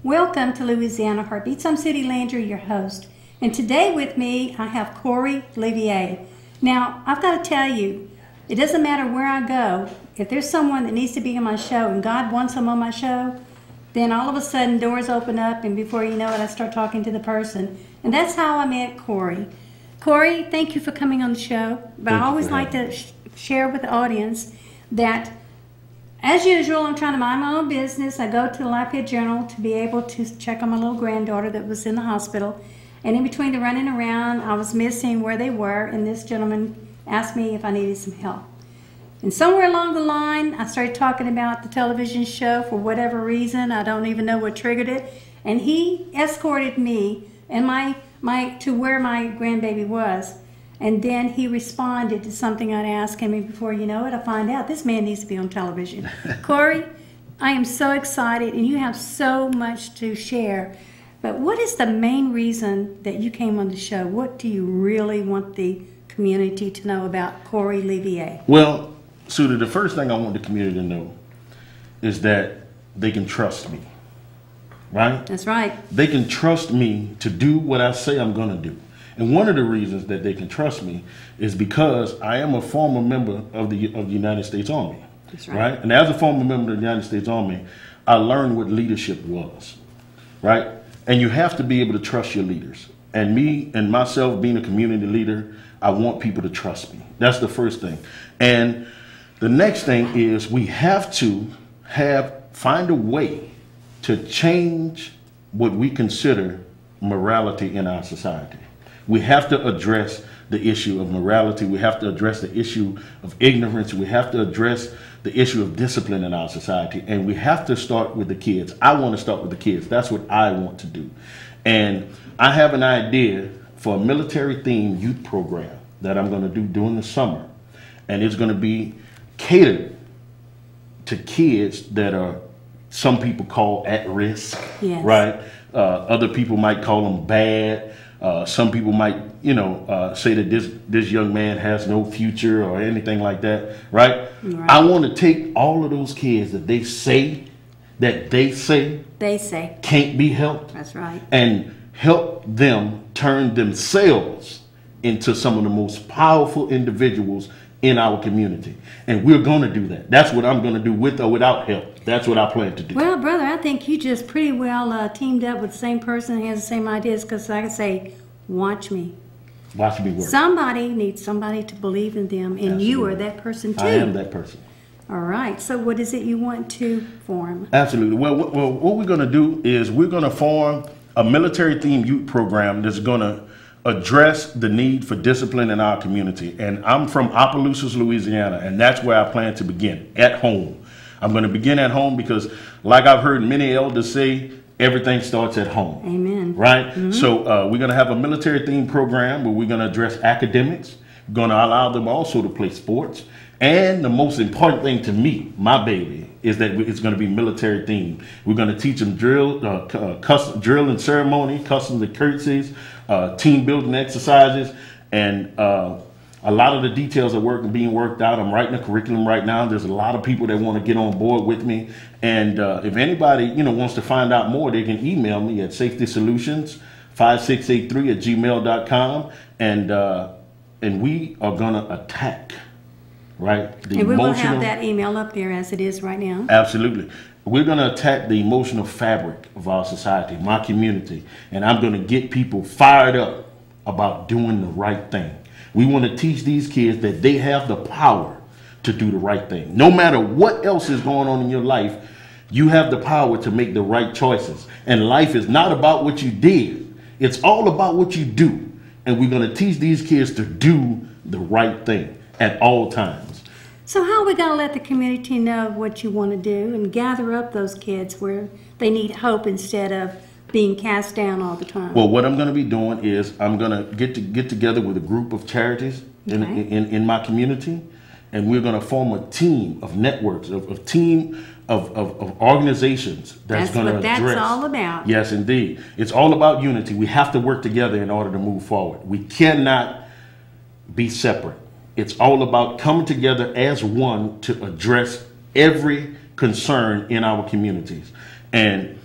Welcome to Louisiana Heartbeats. I'm Sudie Landry, your host. And today with me, I have Cory Levier. Now, I've got to tell you, it doesn't matter where I go. If there's someone that needs to be on my show and God wants them on my show, then all of a sudden doors open up and before you know it, I start talking to the person. And that's how I met Cory. Cory, thank you for coming on the show. But I always like to share with the audience that as usual, I'm trying to mind my own business. I go to the Lafayette Journal to be able to check on my little granddaughter that was in the hospital. And in between the running around, I was missing where they were, and this gentleman asked me if I needed some help. And somewhere along the line, I started talking about the television show for whatever reason. I don't even know what triggered it. And he escorted me and to where my grandbaby was. And then he responded to something I'd asked him, and before you know it, I find out this man needs to be on television. Cory, I am so excited, and you have so much to share. But what is the main reason that you came on the show? What do you really want the community to know about Cory Levier? Well, Sudie, the first thing I want the community to know is that they can trust me, right? That's right. They can trust me to do what I say I'm going to do. And one of the reasons that they can trust me is because I am a former member of the United States Army. That's right. And as a former member of the United States Army, I learned what leadership was, right? And you have to be able to trust your leaders. And me and myself being a community leader, I want people to trust me. That's the first thing. And the next thing is we have to find a way to change what we consider morality in our society. We have to address the issue of morality. We have to address the issue of ignorance. We have to address the issue of discipline in our society. And we have to start with the kids. I want to start with the kids. That's what I want to do. And I have an idea for a military-themed youth program that I'm going to do during the summer. And it's going to be catered to kids that are, some people call at risk, yes. Right? Other people might call them bad. Some people might, say that this young man has no future or anything like that, right? I want to take all of those kids that they say can't be helped. That's right. And help them turn themselves into some of the most powerful individuals in our community. And we're going to do that. That's what I'm going to do with or without help. That's what I plan to do. Well, brother, I think you just pretty well teamed up with the same person who has the same ideas, because like I say, watch me. Watch me work. Somebody needs somebody to believe in them, and Absolutely. You are that person too. I am that person. All right. So what is it you want to form? Absolutely. Well, what we're going to do is we're going to form a military-themed youth program that's going to address the need for discipline in our community. And I'm from Opelousas, Louisiana, and that's where I plan to begin, at home. I'm going to begin at home because, like I've heard many elders say, everything starts at home. Amen. Right? Mm-hmm. So we're going to have a military-themed program where we're going to address academics. We're going to allow them also to play sports. And the most important thing to me, my baby, is that it's going to be military-themed. We're going to teach them drill and ceremony, customs and courtesies, team building exercises, and a lot of the details are being worked out. I'm writing a curriculum right now. There's a lot of people that want to get on board with me. And if anybody wants to find out more, they can email me at safetysolutions5683@gmail.com. And we are going to attack, right? And we will have that email up there as it is right now. Absolutely. We're going to attack the emotional fabric of our society, my community. And I'm going to get people fired up about doing the right thing. We want to teach these kids that they have the power to do the right thing. No matter what else is going on in your life, you have the power to make the right choices. And life is not about what you did. It's all about what you do. And we're going to teach these kids to do the right thing at all times. So how are we going to let the community know what you want to do and gather up those kids where they need hope instead of being cast down all the time? Well, what I'm going to be doing is I'm going to get together with a group of charities in my community, and we're going to form a team of networks, of organizations that's going to address. That's all about. Yes, indeed. It's all about unity. We have to work together in order to move forward. We cannot be separate. It's all about coming together as one to address every concern in our communities. And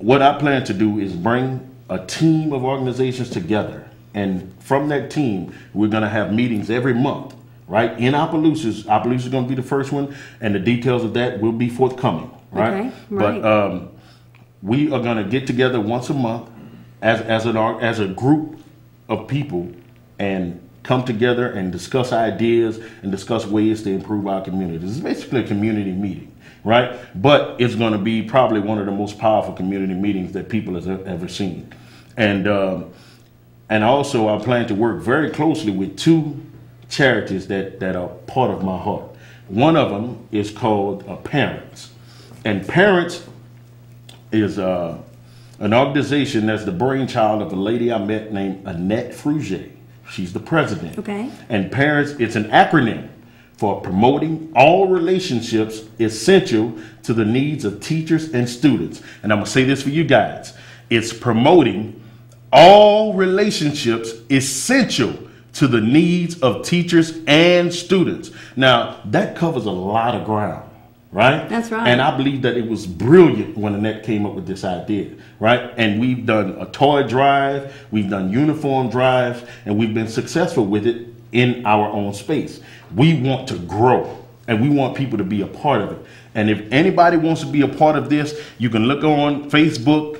what I plan to do is bring a team of organizations together. And from that team, we're going to have meetings every month, right? In Opelousas. Opelousas is going to be the first one, and the details of that will be forthcoming, right? Okay, right. But we are going to get together once a month as a group of people and come together and discuss ideas and discuss ways to improve our community. It's basically a community meeting, right? But it's going to be probably one of the most powerful community meetings that people have ever seen. And also I plan to work very closely with two charities that are part of my heart. One of them is called Parents. And Parents is an organization that's the brainchild of a lady I met named Annette Frugier. She's the president. Okay. And Parents, it's an acronym for promoting all relationships essential to the needs of teachers and students. And I'm going to say this for you guys. It's promoting all relationships essential to the needs of teachers and students. Now, that covers a lot of ground, right? That's right. And I believe that it was brilliant when Annette came up with this idea, right? And we've done a toy drive, we've done uniform drives, and we've been successful with it in our own space. We want to grow, and we want people to be a part of it. And if anybody wants to be a part of this, you can look on Facebook,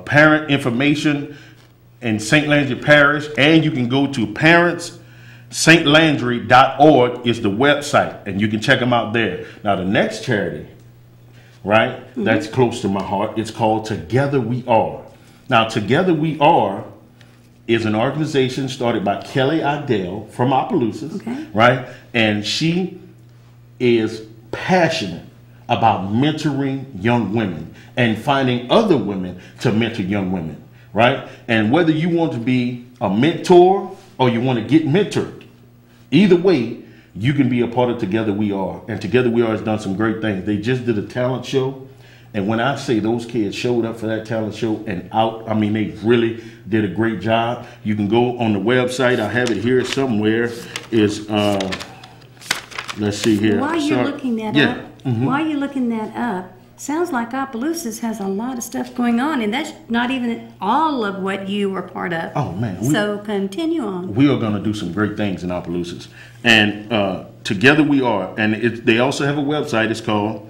parent information in St. Landry Parish, and you can go to parentsstlandry.org is the website, and you can check them out there. Now, the next charity, right, that's close to my heart, it's called Together We Are. Now, Together We Are is an organization started by Kelly Idell from Opelousas, okay, right? And she is passionate about mentoring young women and finding other women to mentor young women, right? And whether you want to be a mentor or you want to get mentored, either way, you can be a part of Together We Are. And Together We Are has done some great things. They just did a talent show. And when I say those kids showed up for that talent show and out, I mean, they really did a great job. You can go on the website. I have it here somewhere. It's, let's see here. While you're looking that up, Mm-hmm. while you're looking that up, sounds like Opelousas has a lot of stuff going on, and that's not even all of what you were part of. Oh, man. So continue on. We are going to do some great things in Opelousas. And Together We Are, and they also have a website. It's called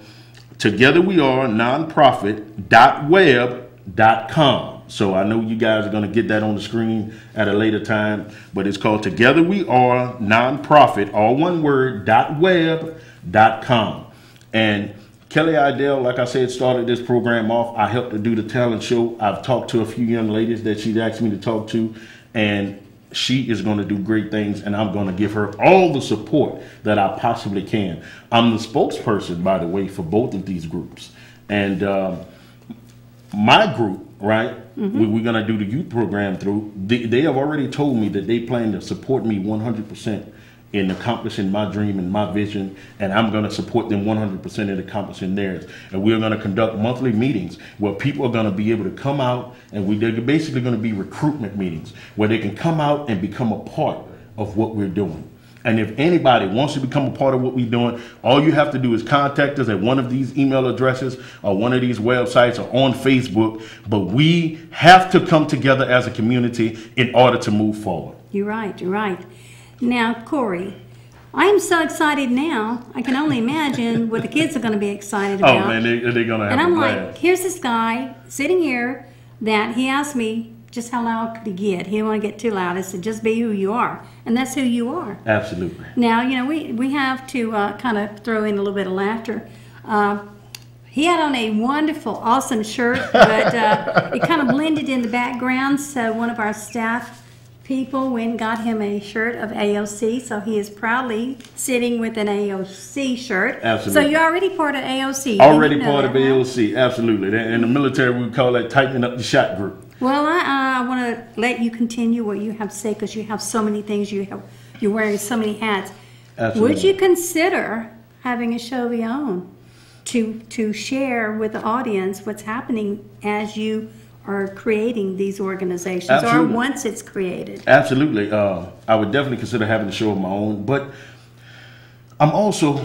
togetherwearenonprofit.web.com. So I know you guys are going to get that on the screen at a later time, but it's called Together We Are Nonprofit, all one word, .web.com. And Kelly Idell, like I said, started this program off. I helped her do the talent show. I've talked to a few young ladies that she's asked me to talk to, and she is going to do great things, and I'm going to give her all the support that I possibly can. I'm the spokesperson, by the way, for both of these groups. And my group, right, we're going to do the youth program through. They have already told me that they plan to support me 100% in accomplishing my dream and my vision, and I'm going to support them 100% in accomplishing theirs. And we're going to conduct monthly meetings where people are going to be able to come out, and they're basically going to be recruitment meetings where they can come out and become a part of what we're doing. And if anybody wants to become a part of what we're doing, all you have to do is contact us at one of these email addresses or one of these websites or on Facebook. But we have to come together as a community in order to move forward. You're right, you're right. Now, Cory, I'm so excited now. I can only imagine what the kids are going to be excited about. Oh, man, they're going to have And I'm a blast. like, here's this guy sitting here that he asked me just how loud could he get. He didn't want to get too loud. I said, just be who you are. And that's who you are. Absolutely. Now, you know, we have to kind of throw in a little bit of laughter. He had on a wonderful, awesome shirt, but it kind of blended in the background. So one of our staff people went and got him a shirt of AOC, so he is proudly sitting with an AOC shirt. Absolutely. So you're already part of AOC. Already part of AOC, absolutely. In the military, we call that tightening up the shot group. Well, I want to let you continue what you have to say because you have so many things. You're wearing so many hats. Absolutely. Would you consider having a show of your own to share with the audience what's happening as you are creating these organizations, Absolutely. or once it's created? Absolutely. I would definitely consider having a show of my own, but I'm also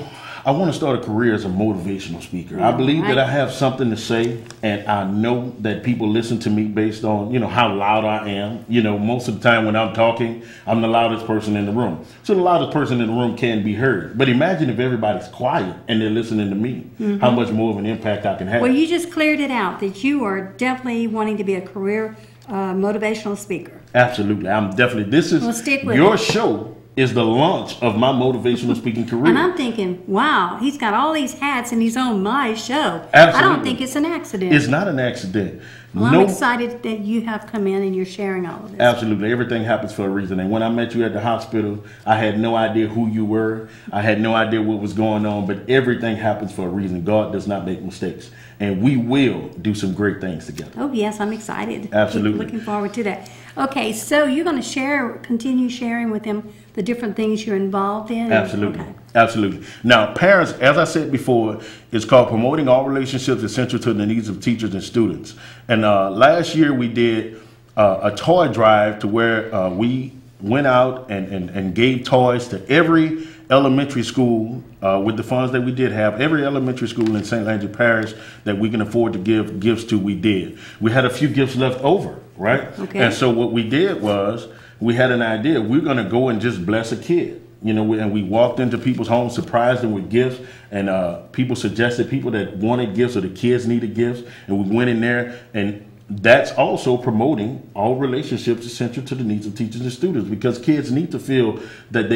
I want to start a career as a motivational speaker. I believe that I have something to say, and I know that people listen to me based on, you know, how loud I am. You know, most of the time when I'm talking, I'm the loudest person in the room. So the loudest person in the room can be heard. But imagine if everybody's quiet and they're listening to me, how much more of an impact I can have. Well, you just cleared it out that you are definitely wanting to be a career motivational speaker. Absolutely. I'm definitely, this is your show is the launch of my motivational speaking career. And I'm thinking, wow, he's got all these hats and he's on my show. Absolutely. I don't think it's an accident. It's not an accident. Well, I'm excited that you have come in and you're sharing all of this. Absolutely. Everything happens for a reason. And when I met you at the hospital, I had no idea who you were. I had no idea what was going on, but everything happens for a reason. God does not make mistakes. And we will do some great things together. Oh, yes, I'm excited. Absolutely. Looking forward to that. Okay, so you're going to continue sharing with them the different things you're involved in? Absolutely. Okay. Absolutely. Now, parents, as I said before, it's called Promoting All Relationships Essential to the Needs of Teachers and Students. And last year we did a toy drive to where we went out and gave toys to every elementary school with the funds that we did have. Every elementary school in St. Landry Parish that we can afford to give gifts to, we did. We had a few gifts left over, right? Okay. And so what we did was we had an idea. We're going to go and just bless a kid. You know, and we walked into people's homes, surprised them with gifts, and people suggested people that wanted gifts or the kids needed gifts, and we went in there, and that's also promoting all relationships essential to the needs of teachers and students, because kids need to feel that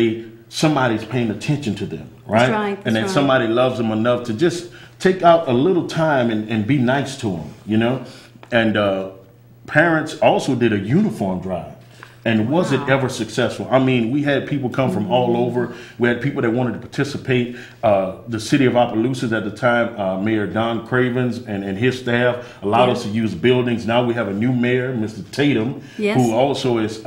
somebody's paying attention to them, right? That's right, and that somebody loves them enough to just take out a little time and be nice to them, you know? And parents also did a uniform drive. And was it ever successful? I mean, we had people come from all over. We had people that wanted to participate. The city of Opelousas at the time, Mayor Don Cravens and his staff allowed us to use buildings. Now we have a new mayor, Mr. Tatum, who also has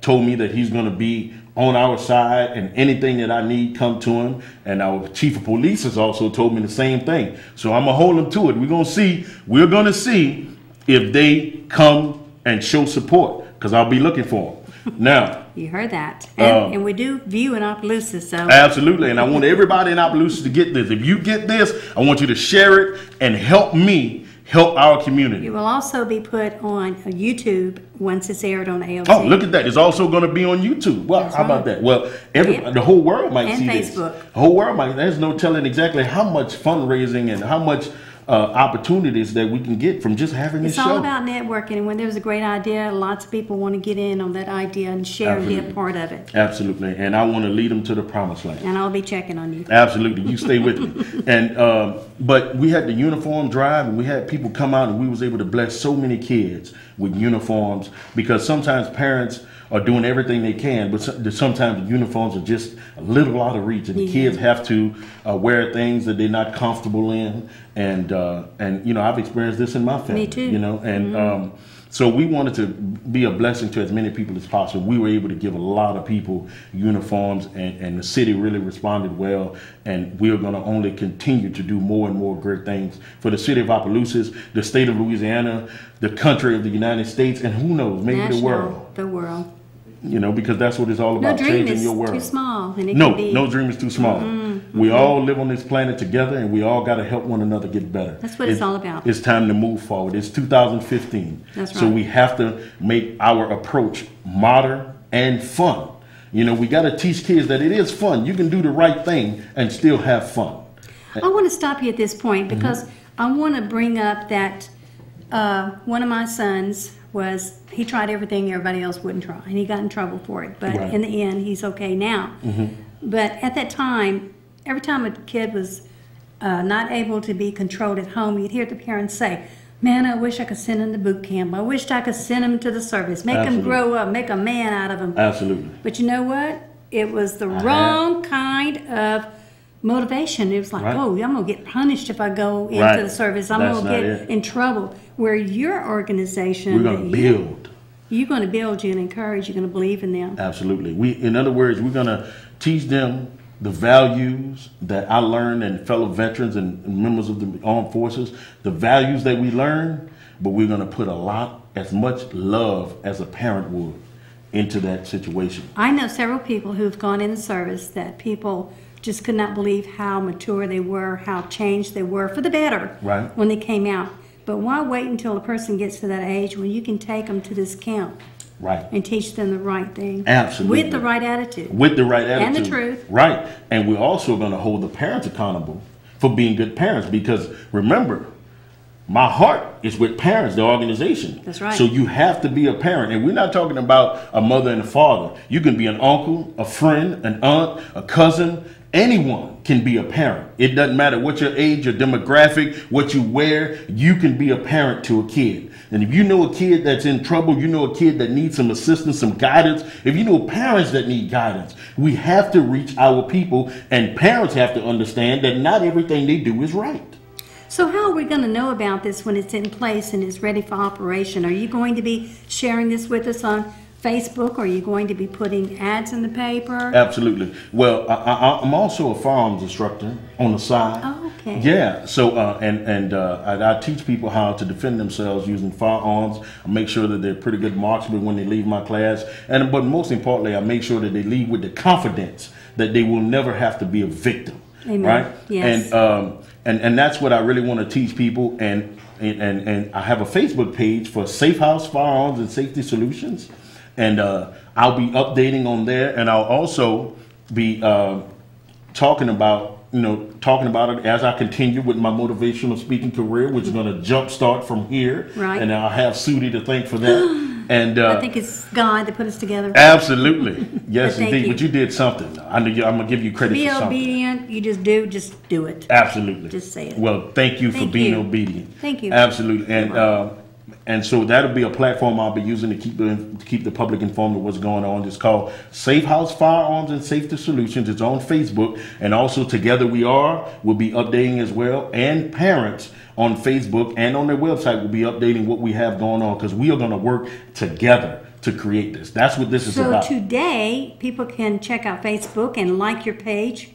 told me that he's going to be on our side, and anything that I need, come to him. And our chief of police has also told me the same thing. So I'm going to hold him to it. We're going to see if they come and show support, because I'll be looking for them. Now, you heard that. And we do view in Opelousas. So. Absolutely. And I want everybody in Opelousas to get this. If you get this, I want you to share it and help me help our community. It will also be put on YouTube once it's aired on ALC. Oh, look at that. It's also going to be on YouTube. Well, how about that? Well, the whole world might see this. And Facebook. The whole world might. There's no telling exactly how much fundraising and how much opportunities that we can get from just having this show. It's all about networking, and when there's a great idea, lots of people want to get in on that idea and share and be a part of it. Absolutely, and I want to lead them to the promised land. And I'll be checking on you. Absolutely, you stay with me. And but we had the uniform drive, and we had people come out, and we was able to bless so many kids with uniforms, because sometimes parents are doing everything they can, but sometimes the uniforms are just a little out of reach, and the kids have to wear things that they're not comfortable in, and you know, I've experienced this in my family. Me too. You know, and so we wanted to be a blessing to as many people as possible. We were able to give a lot of people uniforms, and the city really responded well, and we are going to only continue to do more and more great things for the city of Opelousas, the state of Louisiana, the country of the United States, and who knows, maybe the world. The world. You know, because that's what it's all about, changing your world. No dream is too small. And no dream is too small. We all live on this planet together, and we all got to help one another get better. That's what it's all about. It's time to move forward. It's 2015. That's right. So we have to make our approach modern and fun. You know, we got to teach kids that it is fun. You can do the right thing and still have fun. I want to stop you at this point because I want to bring up that one of my sons he tried everything everybody else wouldn't try, and he got in trouble for it. But in the end, he's okay now. But at that time, every time a kid was not able to be controlled at home, you'd hear the parents say, "Man, I wish I could send him to boot camp. I wish I could send him to the service, make him grow up, make a man out of him." Absolutely. But you know what? It was the wrong kind of motivation. It was like, oh, I'm going to get punished if I go into the service. I'm going to get in trouble. Where your organization, we're going to build. You're going to build you and encourage. You're going to believe in them. Absolutely. In other words, we're going to teach them the values that I learned, and fellow veterans and members of the armed forces, the values that we learn, but we're going to put as much love as a parent would into that situation. I know several people who've gone in the service that people just could not believe how mature they were, how changed they were for the better Right. when they came out. But why wait until a person gets to that age when you can take them to this camp Right. and teach them the right thing? Absolutely. With the right attitude. With the right attitude. And the truth. Right. And we're also going to hold the parents accountable for being good parents, because remember, my heart is with parents, the organization. That's right. So you have to be a parent. And we're not talking about a mother and a father. You can be an uncle, a friend, an aunt, a cousin. Anyone can be a parent. It doesn't matter what your age, your demographic, what you wear. You can be a parent to a kid. And if you know a kid that's in trouble, you know a kid that needs some assistance, some guidance, if you know parents that need guidance, we have to reach our people, and parents have to understand that not everything they do is right. So how are we going to know about this when it's in place and is ready for operation? Are you going to be sharing this with us on Facebook? Or are you going to be putting ads in the paper? Absolutely. Well, I'm also a firearms instructor on the side. Oh, okay. Yeah. So, I teach people how to defend themselves using firearms. I make sure that they're pretty good marksmen when they leave my class. But most importantly, I make sure that they leave with the confidence that they will never have to be a victim. Amen. Right? Yes. And that's what I really want to teach people. And I have a Facebook page for Safe House Firearms and Safety Solutions. And I'll be updating on there, and I'll also be talking about it as I continue with my motivational speaking career, which is going to jumpstart from here. Right. And I'll have Sudie to thank for that. And I think it's God that put us together. Absolutely, yes, But indeed. But you did something. I'm gonna give you credit Be for something. obedient. You just do it. Absolutely. Just say it. Well, thank you for Thank being you. obedient. Thank you. Absolutely. And so that'll be a platform I'll be using to keep the public informed of what's going on. It's called Safe House Firearms and Safety Solutions. It's on Facebook, and also Together We Are will be updating as well. And parents on Facebook and on their website will be updating what we have going on, because we are going to work together to create this. That's what this is about. So today, people can check out Facebook and like your page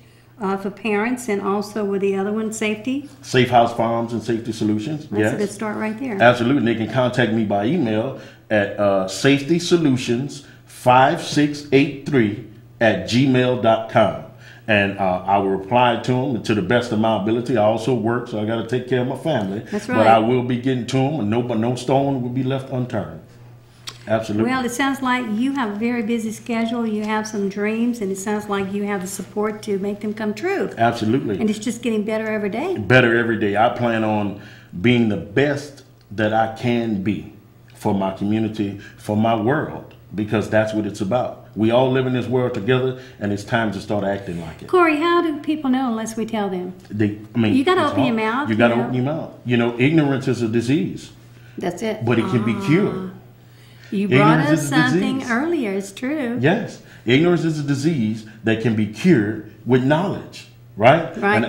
for parents, and also with the other one, safety. Safe House Firearms and Safety Solutions. That's a good start right there. Absolutely. They can contact me by email at safetysolutions5683@gmail.com. And I will reply to them to the best of my ability. I also work, so I got to take care of my family. That's right. But I will be getting to them, and no stone will be left unturned. Absolutely. Well, it sounds like you have a very busy schedule. You have some dreams, and it sounds like you have the support to make them come true. Absolutely. And it's just getting better every day. Better every day. I plan on being the best that I can be for my community, for my world, because that's what it's about. We all live in this world together, and it's time to start acting like it. Cory, how do people know unless we tell them? You got to it's open your hard. mouth. You got to open your mouth. Ignorance is a disease, That's it. but it can be cured. You brought Ignorance us is a something disease. earlier. It's true. Yes, ignorance is a disease that can be cured with knowledge, right? Right.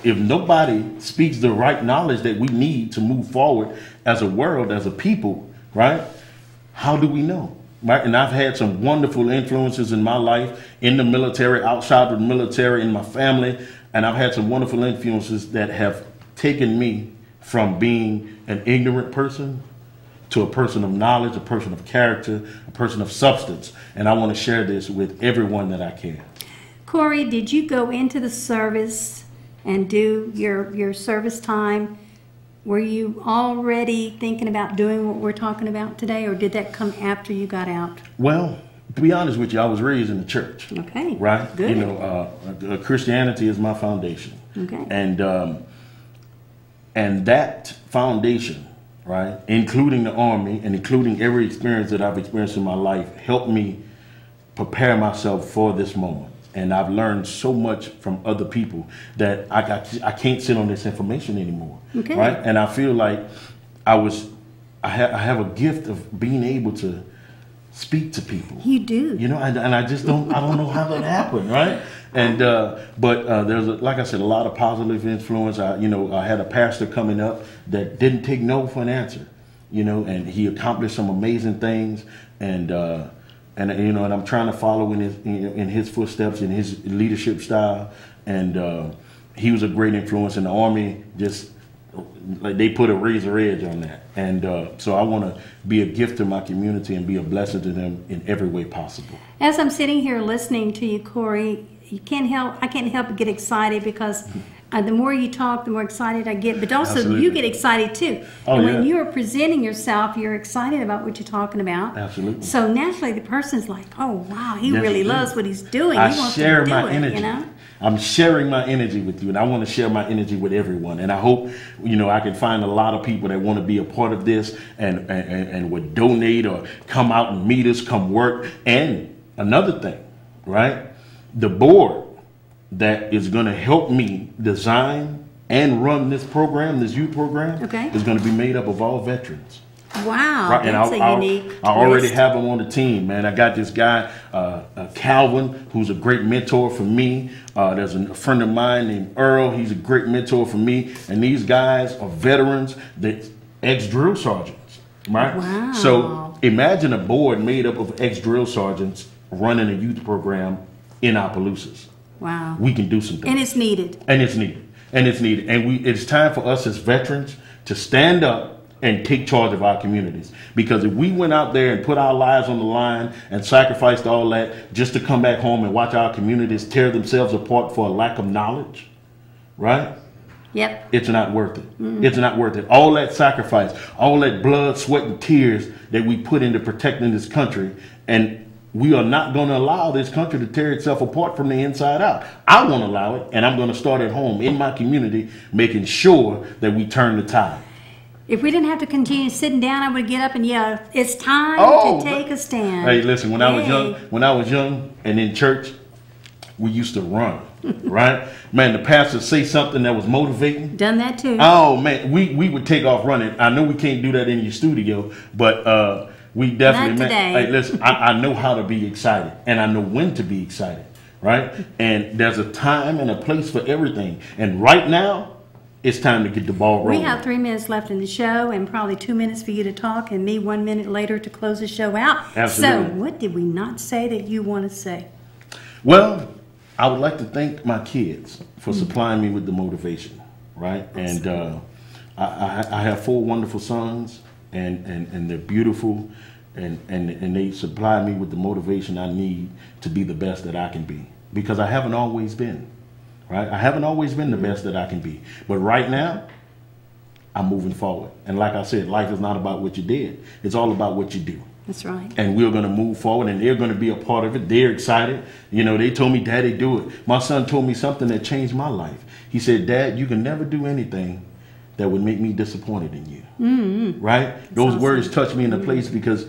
If nobody speaks the right knowledge that we need to move forward as a world, as a people, right? How do we know? Right? And I've had some wonderful influences in my life, in the military, outside of the military, in my family, and I've had some wonderful influences that have taken me from being an ignorant person to a person of knowledge, a person of character, a person of substance. And I want to share this with everyone that I can. Cory, did you go into the service and do your service time? Were you already thinking about doing what we're talking about today, or did that come after you got out? Well, to be honest with you, I was raised in the church. Okay. Right? Good. Christianity is my foundation. Okay. And that foundation, right, including the Army and including every experience that I've experienced in my life, helped me prepare myself for this moment. And I've learned so much from other people that I can't sit on this information anymore. Okay. Right? And I feel like I have a gift of being able to speak to people. You do. And I don't know how that happened, right? And but there's like I said, a lot of positive influence. I had a pastor coming up that didn't take no for an answer, and he accomplished some amazing things, and I'm trying to follow in his footsteps, in his leadership style, and he was a great influence in the Army. Just like they put a razor edge on that, and so I want to be a gift to my community and be a blessing to them in every way possible. As I'm sitting here listening to you, Cory, I can't help but get excited because the more you talk, the more excited I get. But also, Absolutely. you get excited too. Oh, and when yeah. you're presenting yourself, you're excited about what you're talking about. Absolutely. So naturally, the person's like, "Oh wow, he Yes, really you do. loves what he's doing. I He wants share to do my it." energy. You know. I'm sharing my energy with you, and I want to share my energy with everyone. And I hope, I can find a lot of people that want to be a part of this and would donate or come out and meet us, come work. And another thing, right? The board that is going to help me design and run this program, this youth program, Okay. is going to be made up of all veterans. Wow, Right, and that's a unique I already twist. have them on the team, man. I got this guy, Calvin, who's a great mentor for me. There's a friend of mine named Earl. He's a great mentor for me. And these guys are veterans, ex-drill sergeants, right? Wow. So imagine a board made up of ex-drill sergeants running a youth program in Opelousas. Wow. We can do some things. And it's needed. And it's needed. And it's needed. And it's time for us as veterans to stand up and take charge of our communities. Because if we went out there and put our lives on the line and sacrificed all that just to come back home and watch our communities tear themselves apart for a lack of knowledge, right? Yep. It's not worth it. It's not worth it. All that sacrifice, all that blood, sweat, and tears that we put into protecting this country, and we are not going to allow this country to tear itself apart from the inside out. I won't allow it, and I'm going to start at home in my community, making sure that we turn the tide. If we didn't have to continue sitting down, I would get up and yell, "It's time to take a stand." Hey, listen, when I was young and in church, we used to run, right? Man, the pastor say something that was motivating. Done that too. Oh man, we would take off running. I know we can't do that in your studio, but we definitely. Not today. Hey, listen, I know how to be excited, and I know when to be excited, right? And there's a time and a place for everything. And right now, it's time to get the ball rolling. We have 3 minutes left in the show and probably 2 minutes for you to talk and me 1 minute later to close the show out. Absolutely. So what did we not say that you want to say? Well, I would like to thank my kids for supplying me with the motivation, right? And I have 4 wonderful sons, and they're beautiful, and they supply me with the motivation I need to be the best that I can be, because I haven't always been. Right? I haven't always been the best that I can be. But right now, I'm moving forward. And like I said, life is not about what you did. It's all about what you do. That's right. And we're going to move forward, and they're going to be a part of it. They're excited. They told me, "Daddy, do it." My son told me something that changed my life. He said, "Dad, you can never do anything that would make me disappointed in you." Mm-hmm. Right? Those awesome. words touched me in a place because,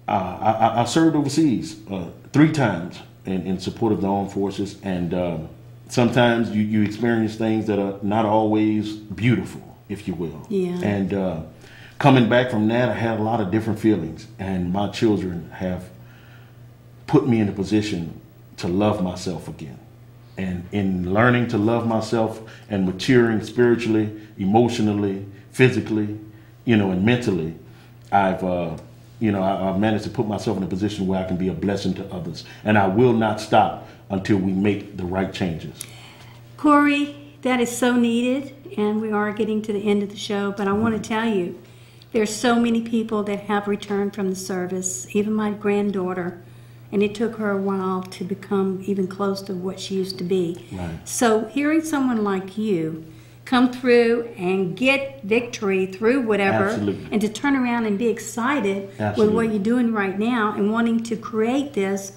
I served overseas 3 times. In support of the armed forces, and sometimes you experience things that are not always beautiful, if you will. Yeah. And coming back from that, I had a lot of different feelings, and my children have put me in a position to love myself again. And in learning to love myself and maturing spiritually, emotionally, physically, and mentally, I've managed to put myself in a position where I can be a blessing to others. And I will not stop until we make the right changes. Cory, that is so needed, and we are getting to the end of the show, but I want to tell you, there's so many people that have returned from the service, even my granddaughter, and it took her a while to become even close to what she used to be. Right. So hearing someone like you come through and get victory through whatever, Absolutely. and to turn around and be excited Absolutely. with what you're doing right now and wanting to create this,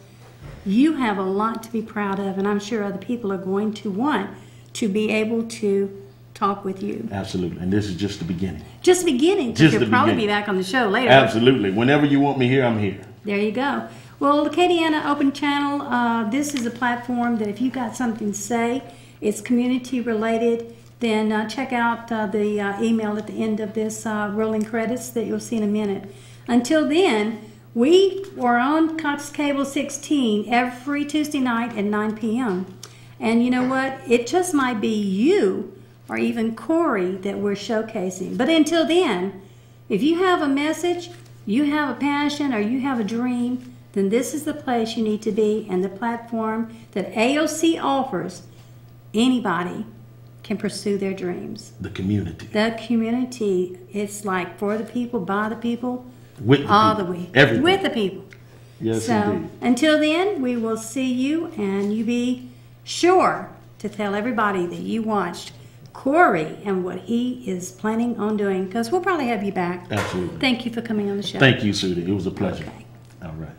you have a lot to be proud of, and I'm sure other people are going to want to be able to talk with you. Absolutely. And this is just the beginning. Just the beginning, Just because the you'll probably beginning. be back on the show later. Absolutely. Whenever you want me here, I'm here. There you go. Well, the Acadiana Open Channel, this is a platform that if you got something to say, it's community related, then check out the email at the end of this rolling credits that you'll see in a minute. Until then, we are on Cox Cable 16 every Tuesday night at 9 p.m. And you know what? It just might be you or even Cory that we're showcasing. But until then, if you have a message, you have a passion, or you have a dream, then this is the place you need to be, and the platform that AOC offers. Anybody can pursue their dreams. The community. The community, it's like for the people, by the people, With the all people. the way. Everything. With the people. Yes, So indeed. until then, we will see you, and you be sure to tell everybody that you watched Cory and what he is planning on doing, because we'll probably have you back. Absolutely. Thank you for coming on the show. Thank you, Sudie. It was a pleasure. Okay. All right.